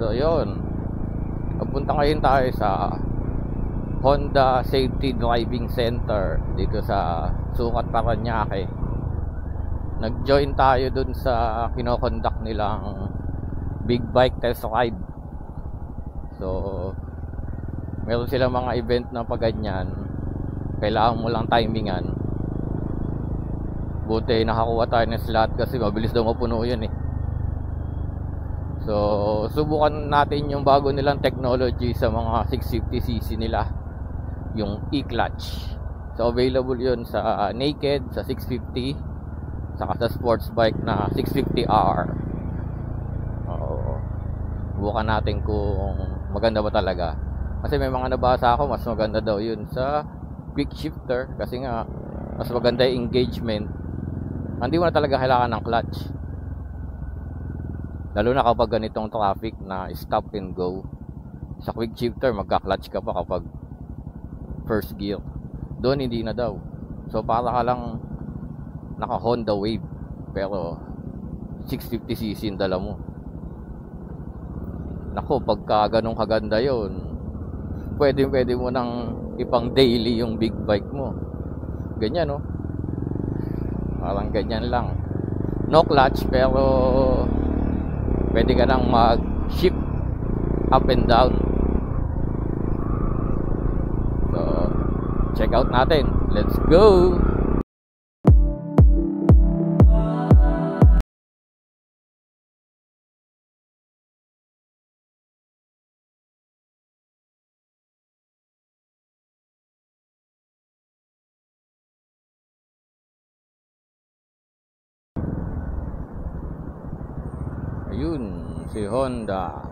So yun, papunta ngayon tayo sa Honda Safety Driving Center dito sa Sukat, Parañaque. Nag-join tayo dun sa kinokondak nilang big bike test ride. So meron silang mga event na paganyan, kailangan mo lang timingan. Buti nakakuha tayo ng slot kasi mabilis daw mapuno yun eh. So subukan natin yung bago nilang technology sa mga 650cc nila, yung e-clutch. So available yun sa naked, sa 650, saka sa sports bike na 650R. Subukan natin kung maganda ba talaga, kasi may mga nabasa ako mas maganda daw yun sa quick shifter, kasi nga mas maganda yung engagement. Hindi mo na talaga kailangan ng clutch, lalo na kapag ganitong traffic na stop and go. Sa quick shifter magka-clutch ka pa kapag first gear, doon hindi na daw. So para ka lang naka Honda Wave pero 650cc yung dala mo. Nako, pagka ganong kaganda yun, pwede mo nang ipang daily yung big bike mo. Ganyan, no? Parang ganyan lang, no clutch, pero pwede ka nang mag-shift up and down. So check out natin, let's go. Ayun, si Honda.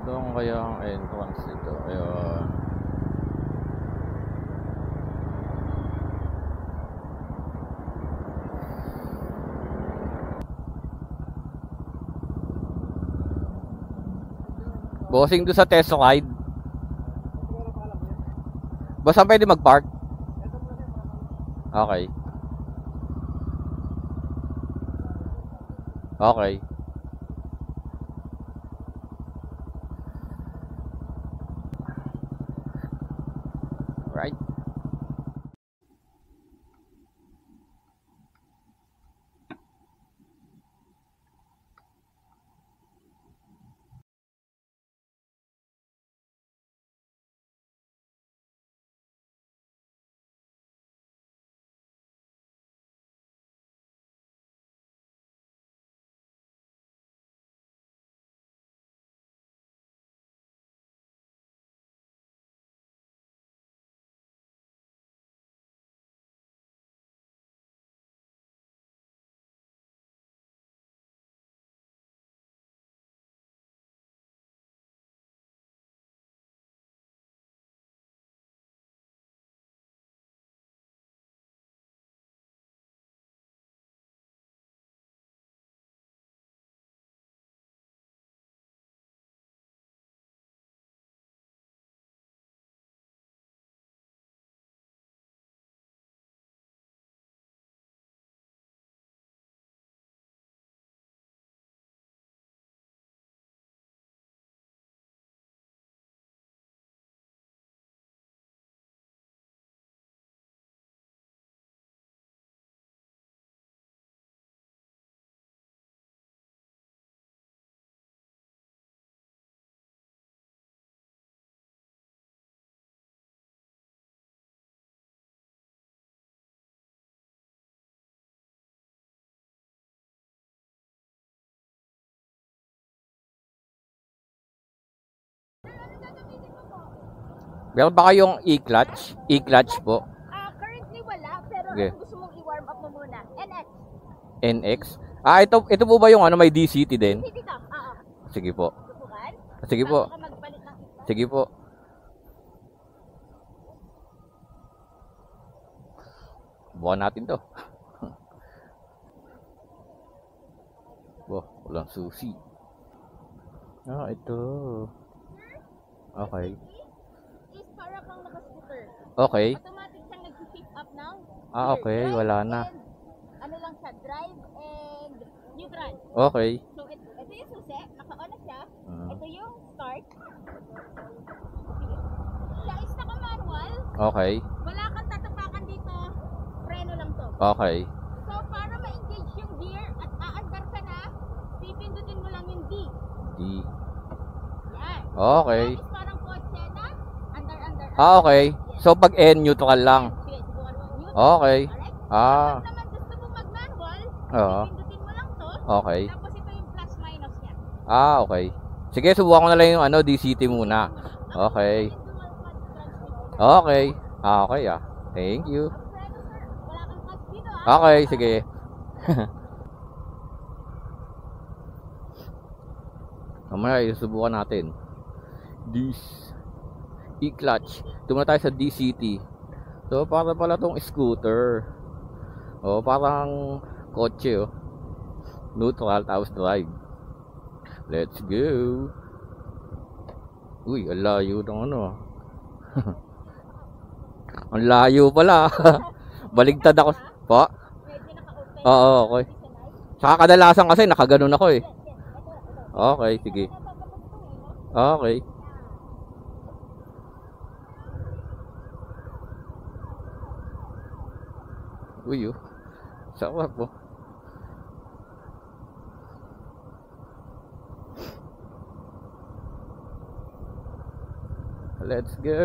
Saan kaya ang entrance dito? Ayun. Bossing doon sa test ride. Basta pwede mag-park? Okay. Okay. Right. Meron ba kayong e-clutch? E-clutch po? Currently wala, pero Okay. gusto mong i-warm up mo muna? NX. NX? Ito po ba yung ano, may DCT din? DCT ka? Oo. Sige po. Subukan? Sige po. Bago ka magpalit ng isa? Sige po. Bukan natin to. Wah, walang susi. Ito. Okay. Is para kang naka-scooter. Okay. Automatic siyang nag-shift up now. Ah, okay. Drive Wala na. and, ano lang siya, drive and neutral. Okay. So, ito yung susi, naka-on na siya. Mm. Ito yung start. Siya is naka-manual. Okay. Wala kang tatapakan dito. Preno lang to. Okay. So, para ma-engage yung gear at aandar ka na, pipindutin mo lang yung D. D. Yan. Okay. Yan is parang kotse na andar. Ah, okay. So, pag N, neutral lang. Sige, subukan mo. Neutral. Okay. Alright? Ah. Kapag naman gusto mo mag-manual, Oo. pipindutin mo lang to. Okay. Tapos ito yung plus minus niya. Ah, okay. Sige, subukan ko na lang yung ano, DCT muna. Okay. Okay. Ah, okay ah. Thank you. Ang preno, sir, wala kang clutch dito Okay, sige. Mamaya, isusubukan natin. This E-clutch. Tumula tayo sa DCT. So, para pala tong scooter. O, parang kotse, oh. Neutral, tapos drive. Let's go. Uy, ang layo ng ano. Ang layo pala. Baligtad ako. Pa? Medyo naka-open. Oo, okay. Saka kadalasan kasi nakaganon ako eh. Okay, sige. Okay. Uy, oh. Sarap po. Let's go.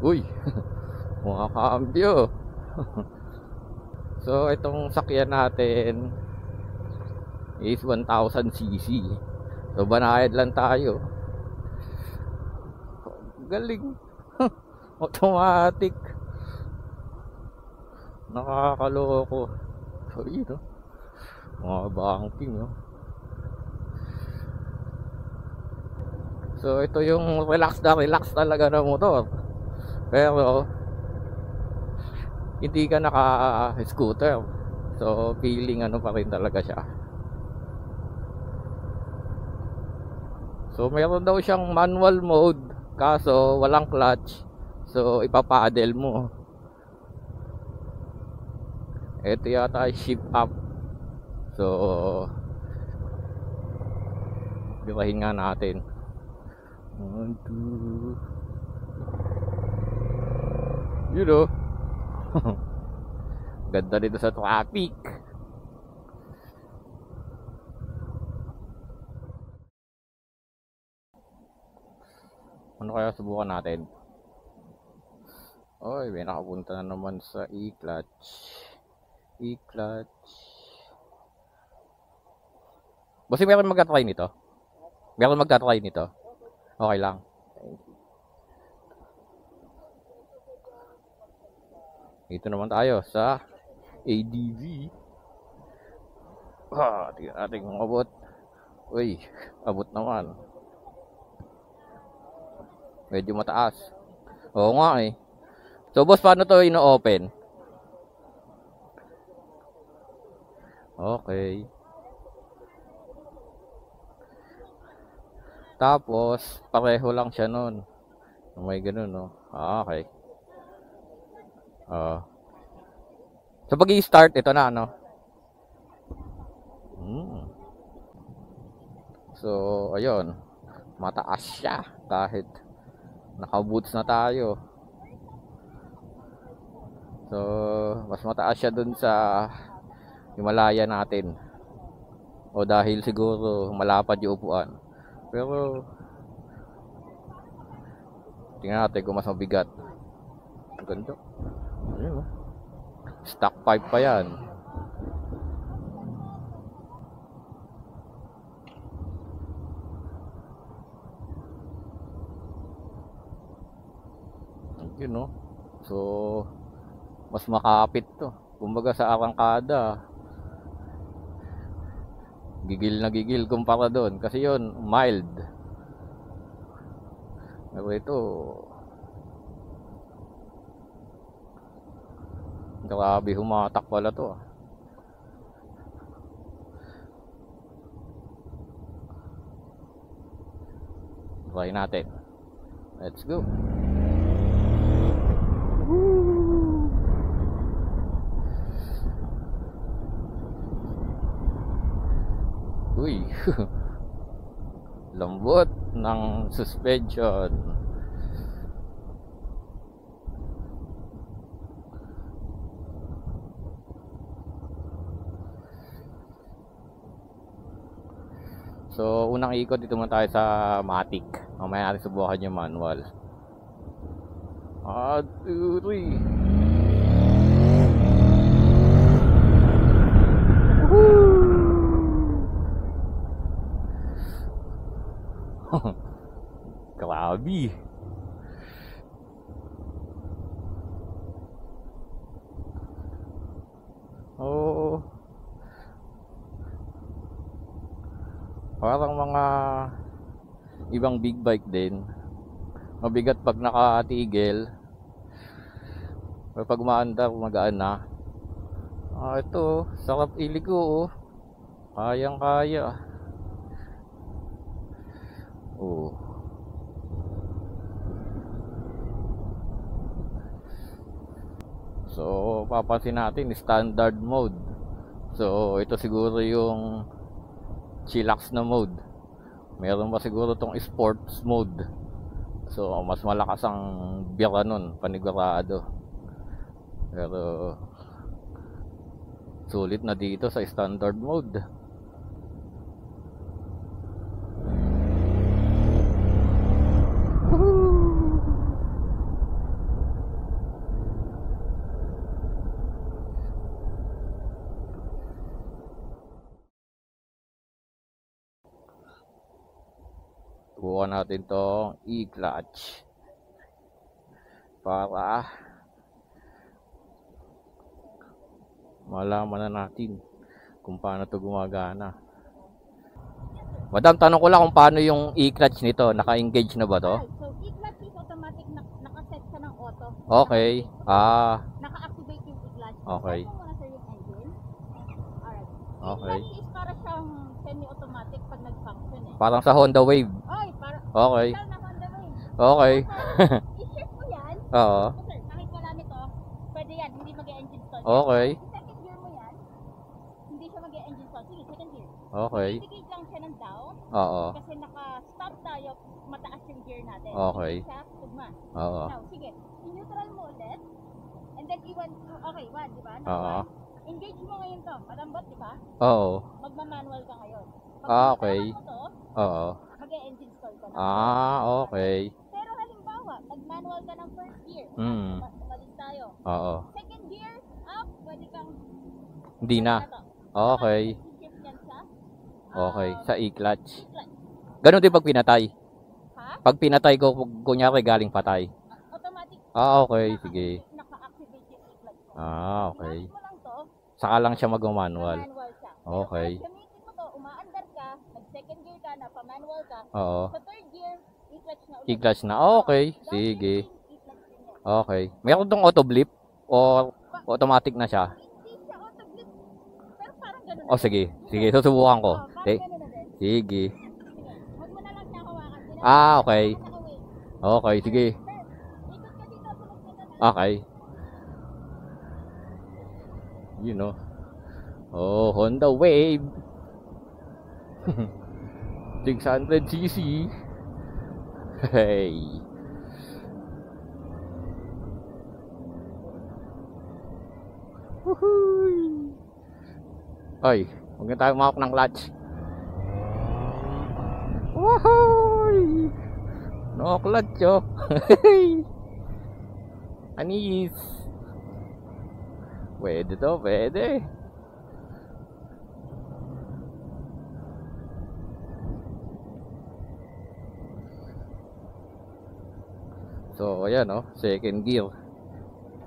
Uy. Makakambyo. So, itong sakyan natin is 1000cc. So, banayad lang tayo. Galing. Automatic. Nakakaloko. So, yun, oh. Mga banking, oh. So, ito yung relax talaga na motor. Pero, hindi ka naka-scooter. So, feeling ano pa rin talaga siya. So, meron daw siyang manual mode. Kaso, walang clutch. So, ipapaddle mo. Ito yata ay shift up. So, birahin nga natin. 1, 2. You know. Ganda dito sa traffic. Ano kaya subukan natin? Oy, may nakapunta na naman sa E-clutch. E-clutch. Bossy, meron magka-try nito? Meron magka-try nito? Okay lang. Dito naman tayo sa ADV. Tingnan natin kung abot. Uy, abot naman. Medyo mataas. Oo nga eh. So boss, paano to ino-open? Okay. Tapos, pareho lang siya nun. May ganun, no? Okay. So pag i-start, ito na, ano? So, ayun. Mataas siya. Kahit naka-boots na tayo. So, mas mataas siya dun sa Himalaya natin. O dahil siguro malapad yung upuan. Pero, tingnan natin kung mas mabigat. Ang ganda. Ayun, oh. Stock pipe pa yan. Yun, no? So, mas makapit to. Kumbaga sa arangkada, gigil na gigil kumpara doon. Kasi yun, mild. Pero ito, grabe, humatak pala to. Try natin. Let's go. Uy. Lambot ng suspension. So, unang ikot dito muna tayo sa Matic. Mamaya natin subukan yung manual. 1, 2, 3. Grabe. Oh. Parang mga ibang big bike din. Mabigat pag nakatigil. Pero pag umaandar, magaan na. Ito, sarap iligo, oh. Kayang-kaya. Oh. So, papansin natin, standard mode. So, ito siguro yung chillax na mode. Meron pa siguro tong sports mode. So, mas malakas ang bira nun, panigurado. Pero sulit na dito sa standard mode. Bukan natin tong e-clutch para malaman na natin kung paano to gumagana. Madam, tanong ko lang kung paano yung e-clutch nito. Naka-engage na ba to? So, e-clutch is automatic, nakaset ka ng auto. Okay. Naka-activate yung e-clutch. Okay. Start mo muna sir yung engine. Alright. Okay. E-clutch is para siyang semi-automatic pag nag-function eh. Parang sa Honda Wave. Oy, para Okay. total na Honda Wave. Okay. I-shift mo yan. Oo. So, sir, kahit wala nito, pwede yan, hindi mag-e-engine stall. Okay. Second gear mo yan, hindi siya mag-e-engine stall. Sige, second gear. Okay. Indicate lang siya ng down. Oo. Kasi naka-stop tayo, mataas yung gear natin. Okay. Hindi siya tugma. Oo. Now, sige, i-neutral mo ulit. And then iwan, okay, one, di ba? Now, Oo. one. Engage mo ngayon to. Malambot, di ba? Oo. Magma-manual ka ngayon. Pag Okay. mo to, Oo. mag-e-engine stall ka na. Okay. Pero halimbawa, nag-manual ka ng first gear. Hmm. Umalis tayo. Oo. Second gear, up, pwede kang... Hindi na. to. Okay. I-shift yan sa... Okay. Sa e-clutch. e-clutch. Ganun din pag pinatay. Ha? Pag pinatay ko, kunyari galing patay. Automatic. Okay. Sige. Naka-activate yung e-clutch mo. Okay. Ginamit mo lang to, Saka lang siya mag-manual. manual siya. Okay. Pero pag gamitin mo to, umaandar ka, nag-second gear ka, napa-manual ka, Oo. sa third gear, e-clutch na ulit. E-clutch na. Okay. Sige. E-clutch din yan. Okay. Meron tong auto blip or automatic na siya? Hindi siya auto-blip. Pero parang ganun na Oh, din. sige. Sige, susubukan ko. Parang Okay. ganun na din. Sige. Sige. Huwag mo na lang siya hawakan. Okay. Naka-wave. Okay, sige. Sir, ikot ka dito, sunod ka na. Okay. You know. Oh, Honda Wave. 600cc. Hey. Woohoo. Oy, huwag na tayo mahawak ng clutch. Woohoo. No clutch, oh. Anis. Pwede to, pwede. So, ayan, oh. Second gear.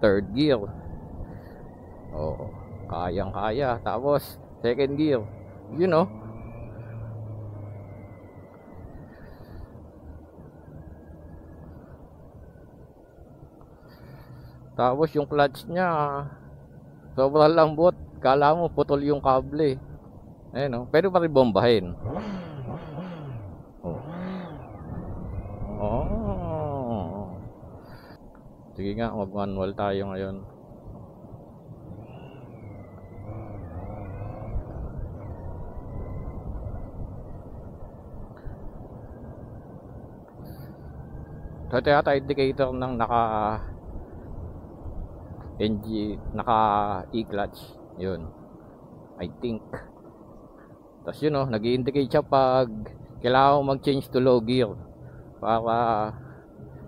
Third gear. Oh, kayang-kaya. Tapos, second gear. You know. Tapos, yung clutch niya, sobrang lambot. Kala mo, putol yung kable. Ayan, oh. Pwede pa rin bombahin. Oh. Sige nga, mag-manual tayo ngayon. So ito yata indicator ng naka e-clutch. Yun, I think. Tapos yun oh, nag-i-indicate siya pag kailangan mo mag-change to low gear para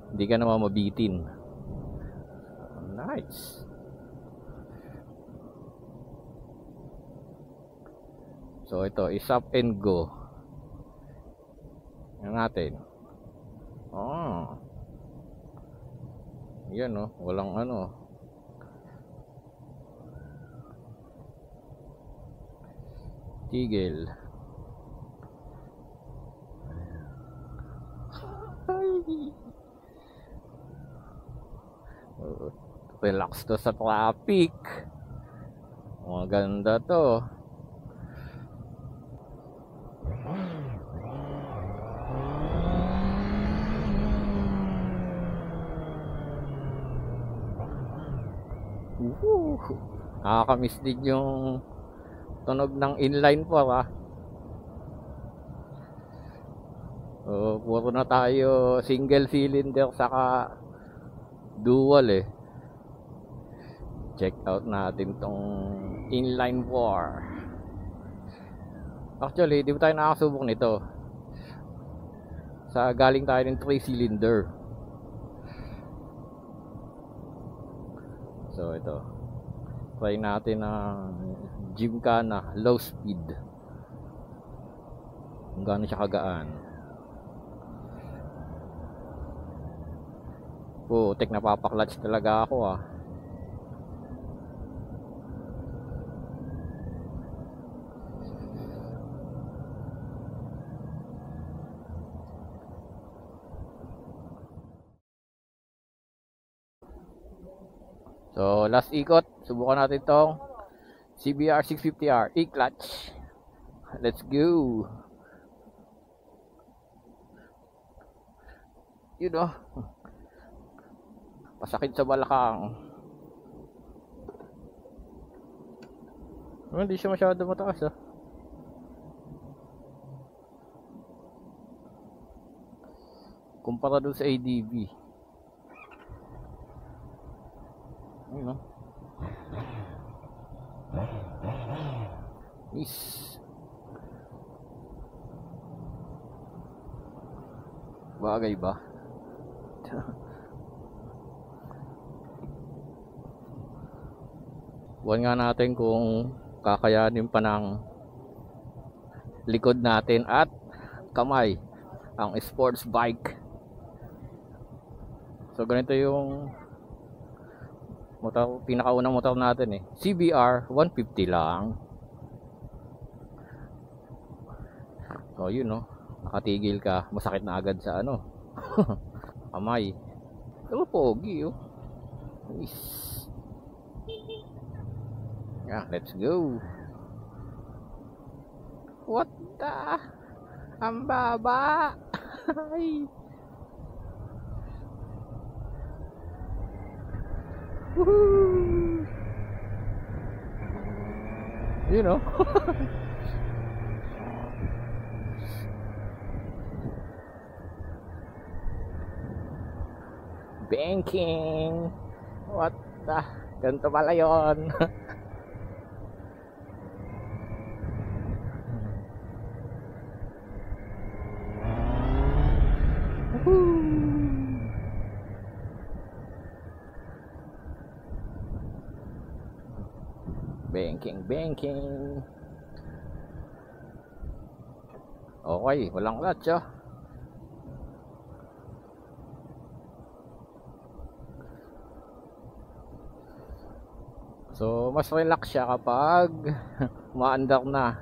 hindi ka naman mabitin. Nice. So ito, is up and go. Yan natin. Oh. Yan oh, walang ano. Tigil. Relax to sa traffic. Maganda to. Nakakamiss din yung tunog ng inline 4 puro na tayo single cylinder saka dual eh. Check out natin tong inline 4. Actually, di ba tayo nakasubok nito? Galing tayo ng 3 cylinder. So ito, try natin ang Gymkhana low speed, kung gaano siya kagaan. Putik, napapaklatch talaga ako ah. So last ikot, subukan natin tong CBR 650R e-clutch. Let's go. You know, pasakit sa balakang. Hindi siya masyado mataas ah. Kumpara dun sa ADV. You know. Nice. Bagay ba? Buwan nga natin kung kakayanin pa ng likod natin at kamay ang sports bike. So ganito yung motor, pinakaunang motor natin eh. CBR 150 lang. So yun no, nakatigil ka, masakit na agad sa ano kamay. Pero pogi oh. Nice. Yeah, let's go. What the? Ang baba. Woohoo! You know. Banking. What the? Ganito pala yun. Banking. Okay, walang clutch ah. So, mas relax siya kapag umaandar na.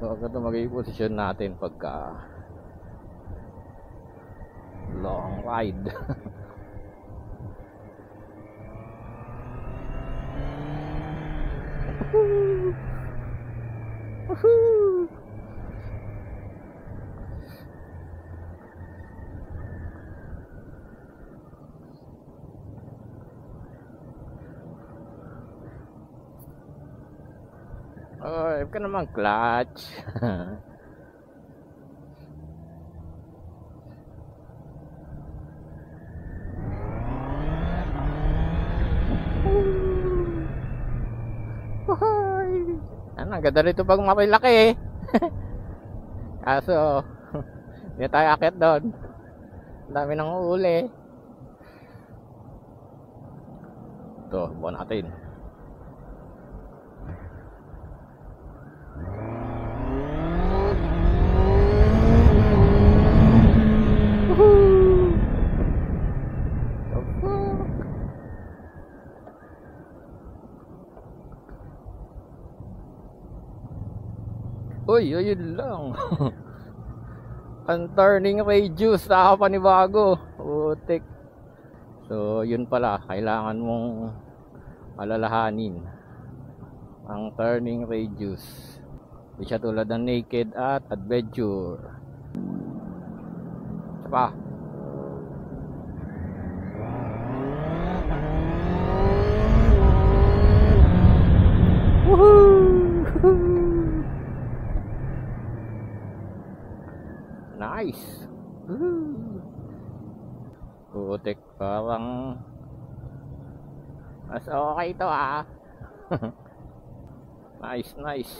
So, ito magiging posisyon natin pagka long ride. Woohoo! Oh, huwag ka naman clutch. Hoy! Ano, ang ganda rito pag makilaki eh. Kaso, hindi tayo akit doon. Ang dami nang uuli. Ito, buwan natin. Woohoo! The fuck? Uy, ayun lang. Ang turning radius na panibago. Putik. So, yun pala. Kailangan mong alalahanin ang turning radius. Hindi siya tulad ng naked at adventure. Isa pa. Woohoo! Nice. Putik, parang mas okay ito ah. Nice, nice.